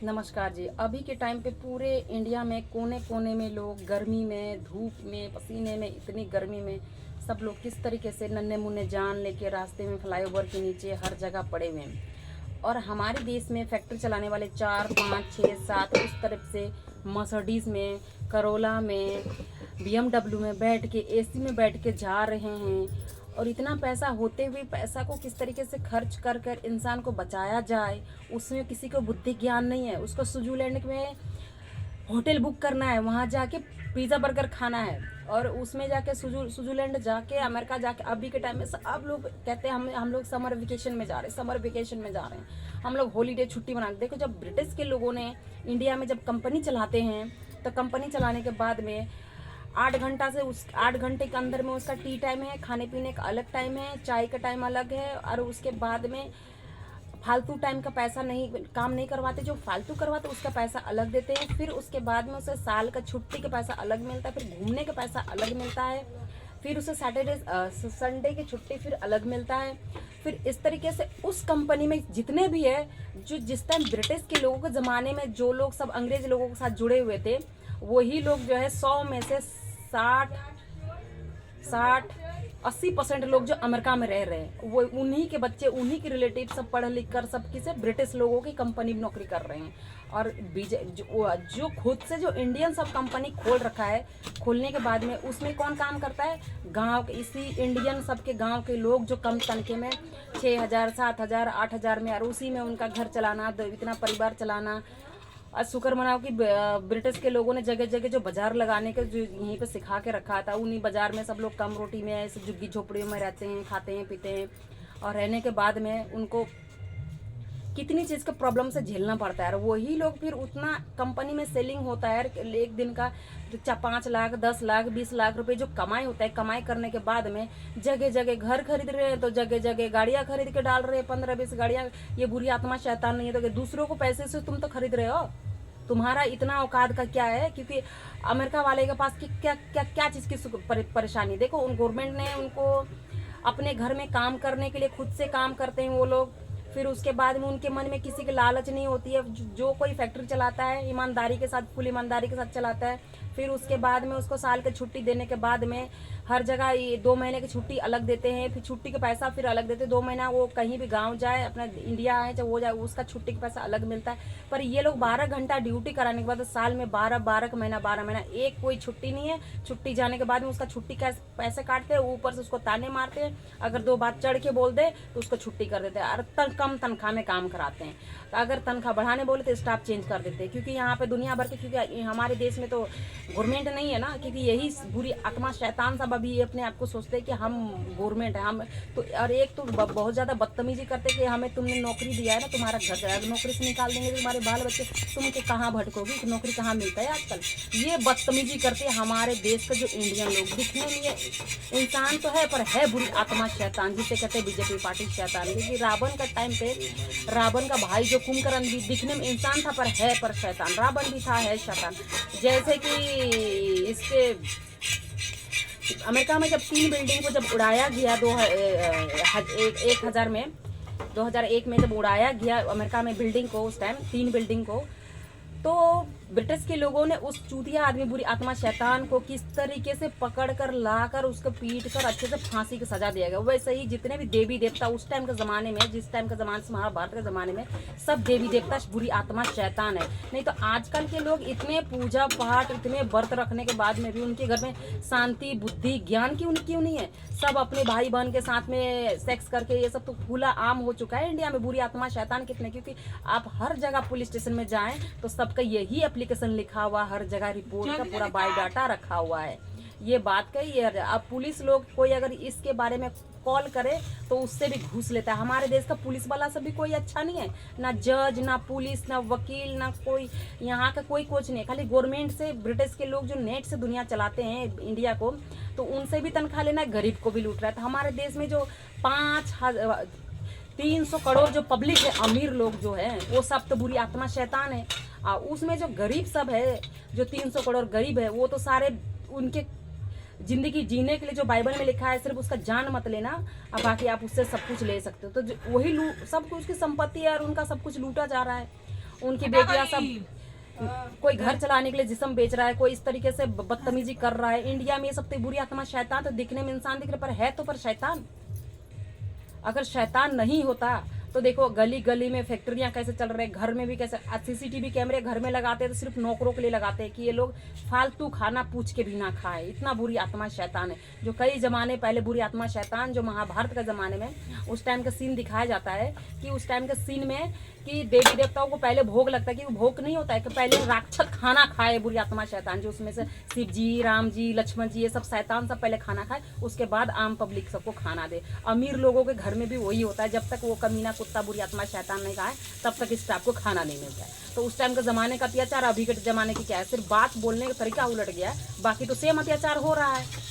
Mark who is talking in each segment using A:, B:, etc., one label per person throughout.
A: नमस्कार जी। अभी के टाइम पे पूरे इंडिया में कोने कोने में लोग गर्मी में, धूप में, पसीने में, इतनी गर्मी में सब लोग किस तरीके से नन्हे मुन्ने जान लेके रास्ते में फ्लाईओवर के नीचे हर जगह पड़े हुए हैं। और हमारे देश में फैक्ट्री चलाने वाले 4, 5, 6, 7 उस तरफ से मर्सिडीज़ में, करोला में, BMW में बैठ के, एसी में बैठ के जा रहे हैं। और इतना पैसा होते हुए पैसा को किस तरीके से खर्च कर कर इंसान को बचाया जाए, उसमें किसी को बुद्धि ज्ञान नहीं है। उसको स्विट्जरलैंड में होटल बुक करना है, वहाँ जाके पिज़्ज़ा बर्गर खाना है, और उसमें जाके स्विट्जरलैंड जाके, अमेरिका जाके, अभी के टाइम में सब लोग कहते हैं हम लोग समर वेकेशन में जा रहे हैं, समर वेकेशन में जा रहे हैं, हम लोग हॉलीडे छुट्टी मना। देखो, जब ब्रिटिश के लोगों ने इंडिया में जब कंपनी चलाते हैं, तो कंपनी चलाने के बाद में 8 घंटा से उस 8 घंटे के अंदर में उसका टी टाइम है, खाने पीने का अलग टाइम है, चाय का टाइम अलग है, और उसके बाद में फालतू टाइम का पैसा नहीं, काम नहीं करवाते, जो फालतू करवाते उसका पैसा अलग देते हैं। फिर उसके बाद में उसे साल का छुट्टी का पैसा अलग मिलता है, फिर घूमने का पैसा अलग मिलता है, फिर उसे संडे की छुट्टी फिर अलग मिलता है। फिर इस तरीके से उस कंपनी में जितने भी है, जो जिस टाइम ब्रिटिश के लोगों के ज़माने में जो लोग सब अंग्रेज लोगों के साथ जुड़े हुए थे, वही लोग जो है 100 में से 60-80% लोग जो अमेरिका में रह रहे हैं, वो उन्हीं के बच्चे, उन्हीं के रिलेटिव सब पढ़ लिख कर सब किसे ब्रिटिश लोगों की कंपनी में नौकरी कर रहे हैं। और जो खुद से जो इंडियन सब कंपनी खोल रखा है, खोलने के बाद में उसमें कौन काम करता है? गांव के, इसी इंडियन सब के गांव के लोग जो कम तनखे में 6,000, 7,000, 8,000 में, और उसी में उनका घर चलाना, इतना परिवार चलाना। आज शुक्र मनाओ कि ब्रिटिश के लोगों ने जगह जगह जो बाजार लगाने के जो यहीं पे सिखा के रखा था, उन्हीं बाजार में सब लोग कम रोटी में, ऐसे झुग्गी झोपड़ियों में रहते हैं, खाते हैं, पीते हैं। और रहने के बाद में उनको कितनी चीज़ का प्रॉब्लम से झेलना पड़ता है। और वही लोग फिर उतना कंपनी में सेलिंग होता है एक दिन का 5 लाख, 10 लाख, 20 लाख रुपए जो कमाई होता है, कमाई करने के बाद में जगह जगह घर खरीद रहे हैं, तो जगह जगह गाड़ियां खरीद के डाल रहे हैं, 15-20 गाड़ियां। ये बुरी आत्मा शैतान नहीं है तो दूसरों को पैसे से तुम तो खरीद रहे हो, तुम्हारा इतना औकात का क्या है? क्योंकि अमेरिका वाले के पास क्या क्या क्या चीज़ की परेशानी। देखो, उन गवर्नमेंट ने उनको अपने घर में काम करने के लिए खुद से काम करते हैं वो लोग। फिर उसके बाद में उनके मन में किसी की लालच नहीं होती है। जो कोई फैक्ट्री चलाता है ईमानदारी के साथ, फुल ईमानदारी के साथ चलाता है। फिर उसके बाद में उसको साल की छुट्टी देने के बाद में हर जगह ये 2 महीने की छुट्टी अलग देते हैं, फिर छुट्टी का पैसा फिर अलग देते हैं। 2 महीना वो कहीं भी गांव जाए, अपना इंडिया आए चाहे वो जाए, उसका छुट्टी का पैसा अलग मिलता है। पर ये लोग 12 घंटा ड्यूटी कराने के बाद साल में 12 महीना एक कोई छुट्टी नहीं है। छुट्टी जाने के बाद में उसका छुट्टी का पैसे काटते हैं, ऊपर से उसको ताने मारते हैं। अगर 2 बात चढ़ के बोल दे तो उसको छुट्टी कर देते हैं, और कम तनख्वाह में काम कराते हैं। तो अगर तनख्वाह बढ़ाने बोले तो स्टाफ चेंज कर देते हैं, क्योंकि यहाँ पे दुनिया भर के, क्योंकि हमारे देश में तो गवर्नमेंट नहीं है ना, क्योंकि यही बुरी आत्मा शैतान सब अभी अपने आप को सोचते हैं कि हम गवर्नमेंट है, हम तो। और एक तो बहुत ज़्यादा बदतमीजी करते कि हमें तुमने नौकरी दिया है ना, तुम्हारा घर नौकरी से निकाल देंगे, तुम्हारे बाल बच्चे, तुम के कहाँ भटकोगी, नौकरी कहाँ मिलता है आजकल। ये बदतमीजी करते हैं हमारे देश के जो इंडियन लोग। दिखने में ये इंसान तो है, पर है बुरी आत्मा शैतान, जिसे कहते हैं बीजेपी पार्टी शैतान। क्योंकि रावण का टाइम पे रावण का भाई जो कुंभकर्ण भी दिखने में इंसान था, पर शैतान। रावण भी था, है शैतान। जैसे कि इसके अमेरिका में जब 3 बिल्डिंग को जब उड़ाया गया 2001 में जब उड़ाया गया अमेरिका में बिल्डिंग को, उस टाइम 3 बिल्डिंग को, तो ब्रिटिश के लोगों ने उस चूतिया आदमी, बुरी आत्मा शैतान को किस तरीके से पकड़कर लाकर उसको पीट कर अच्छे से फांसी की सजा दिया गया। वैसे ही जितने भी देवी देवता उस टाइम के ज़माने में, जिस टाइम के ज़माने से महाभारत के ज़माने में, सब देवी देवता बुरी आत्मा शैतान है। नहीं तो आजकल के लोग इतने पूजा पाठ, इतने व्रत रखने के बाद में भी उनके घर में शांति, बुद्धि, ज्ञान क्यों नहीं है? सब अपने भाई बहन के साथ में सेक्स करके, ये सब तो खुला आम हो चुका है इंडिया में। बुरी आत्मा शैतान कितने, क्योंकि आप हर जगह पुलिस स्टेशन में जाएं तो सबका यही एप्लीकेशन लिखा हुआ, हर जगह रिपोर्ट का पूरा बायोडाटा रखा हुआ है। ये बात कही है। अब पुलिस लोग कोई अगर इसके बारे में कॉल करे तो उससे भी घूस लेता है। हमारे देश का पुलिस वाला सब भी कोई अच्छा नहीं है, ना जज, ना पुलिस, ना वकील, ना कोई यहाँ का कोई कुछ नहीं। खाली गवर्नमेंट से, ब्रिटिश के लोग जो नेट से दुनिया चलाते हैं इंडिया को, तो उनसे भी तनख्वाह लेना है, गरीब को भी लूट रहा है। तो हमारे देश में जो 300 करोड़ जो पब्लिक है, अमीर लोग जो है, वो सब तो बुरी आत्मा शैतान है। उसमें जो गरीब सब है, जो 300 करोड़ गरीब है, वो तो सारे उनके जिंदगी जीने के लिए जो बाइबल में लिखा है, सिर्फ उसका जान मत लेना, और बाकी आप उससे सब कुछ ले सकते हो। तो वही सब कुछ उसकी संपत्ति है और उनका सब कुछ लूटा जा रहा है। उनकी बेटियां सब, कोई घर चलाने के लिए जिस्म बेच रहा है, कोई इस तरीके से बदतमीजी कर रहा है। इंडिया में ये सब तो बुरी आत्मा शैतान तो दिखने में इंसान दिख रहा, पर है तो पर शैतान। अगर शैतान नहीं होता तो देखो गली गली में फैक्ट्रियां कैसे चल रहे, घर में भी कैसे। सीसीटीवी कैमरे घर में लगाते हैं तो सिर्फ नौकरों के लिए लगाते हैं कि ये लोग फालतू खाना पूछ के भी ना खाए। इतना बुरी आत्मा शैतान है, जो कई जमाने पहले बुरी आत्मा शैतान, जो महाभारत के ज़माने में उस टाइम का सीन दिखाया जाता है कि उस टाइम के सीन में कि देवी देवताओं को पहले भोग लगता है, कि वो भोग नहीं होता है कि पहले राक्षस खाना खाए, बुरी आत्मा शैतान, जो उसमें से शिव जी, राम जी, लक्ष्मण जी, ये सब शैतान सब पहले खाना खाए, उसके बाद आम पब्लिक सबको खाना दे। अमीर लोगों के घर में भी वही होता है, जब तक वो कमीना कुत्ता बुरी आत्मा शैतान नहीं खाए तब तक इस स्टाफ को खाना नहीं मिलता है। तो उस टाइम के ज़माने का अत्याचार अभी के ज़माने की क्या है, सिर्फ बात बोलने का तरीका उलट गया है, बाकी तो सेम अत्याचार हो रहा है।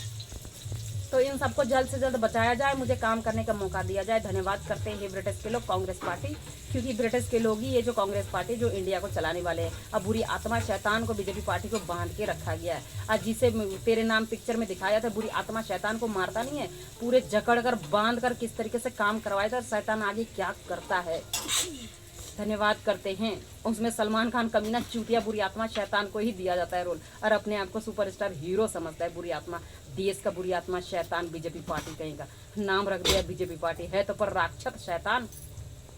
A: तो इन सबको जल्द से जल्द बचाया जाए, मुझे काम करने का मौका दिया जाए। धन्यवाद करते हैं ब्रिटिश के लोग, कांग्रेस पार्टी, क्योंकि ब्रिटिश के लोग ही ये जो कांग्रेस पार्टी जो इंडिया को चलाने वाले हैं। अब बुरी आत्मा शैतान को बीजेपी पार्टी को बांध के रखा गया है। आज जिसे तेरे नाम पिक्चर में दिखाया था, बुरी आत्मा शैतान को मारता नहीं है, पूरे जकड़ कर बांध कर किस तरीके से काम करवाया था, शैतान आगे क्या करता है। धन्यवाद करते हैं। उसमें सलमान खान कमीना चूतिया बुरी आत्मा शैतान को ही दिया जाता है रोल, और अपने आप को सुपरस्टार हीरो समझता है। बुरी आत्मा, देश का बुरी आत्मा शैतान बीजेपी पार्टी कहीं का नाम रख दिया बीजेपी पार्टी, है तो पर राक्षस शैतान।